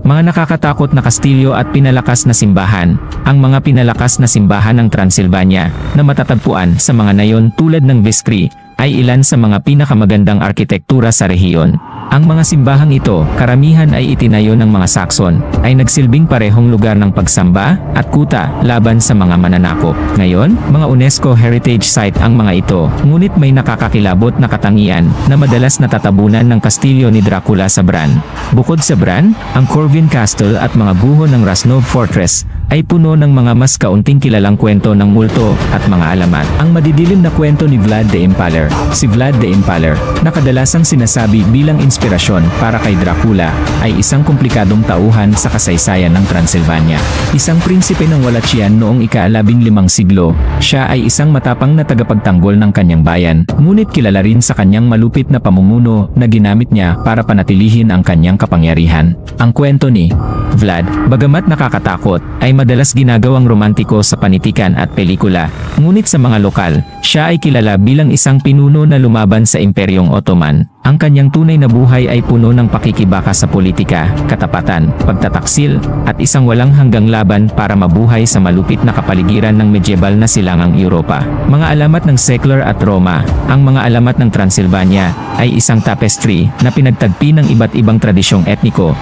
Mga nakakatakot na kastilyo at pinalakas na simbahan. Ang mga pinalakas na simbahan ng Transylvania na matatagpuan sa mga nayon tulad ng Viskri ay ilan sa mga pinakamagandang arkitektura sa rehiyon. Ang mga simbahang ito, karamihan ay itinayo ng mga Saxon, ay nagsilbing parehong lugar ng pagsamba at kuta laban sa mga mananakop. Ngayon, mga UNESCO Heritage Site ang mga ito, ngunit may nakakakilabot na katangian na madalas natatabunan ng kastilyo ni Dracula sa Bran. Bukod sa Bran, ang Corvin Castle at mga guho ng Rasnov Fortress ay puno ng mga mas kaunting kilalang kwento ng multo at mga alamat. Ang madidilim na kwento ni Vlad the Impaler. Si Vlad the Impaler, na kadalasang sinasabi bilang inspirasyon para kay Dracula, ay isang komplikadong tauhan sa kasaysayan ng Transylvania. Isang prinsipe ng Wallachia noong ika-15 siglo, siya ay isang matapang na tagapagtanggol ng kanyang bayan, ngunit kilala rin sa kanyang malupit na pamumuno na ginamit niya para panatilihin ang kanyang kapangyarihan. Ang kwento ni Vlad, bagamat nakakatakot, ay madalas ginagawang romantiko sa panitikan at pelikula, ngunit sa mga lokal, siya ay kilala bilang isang pinuno na lumaban sa Imperyong Ottoman. Ang kanyang tunay na buhay ay puno ng pakikibaka sa politika, katapatan, pagtataksil, at isang walang hanggang laban para mabuhay sa malupit na kapaligiran ng medieval na silangang Europa. Mga alamat ng Secular at Roma. Ang mga alamat ng Transylvania ay isang tapestry na pinagtagpi ng iba't ibang tradisyong etniko,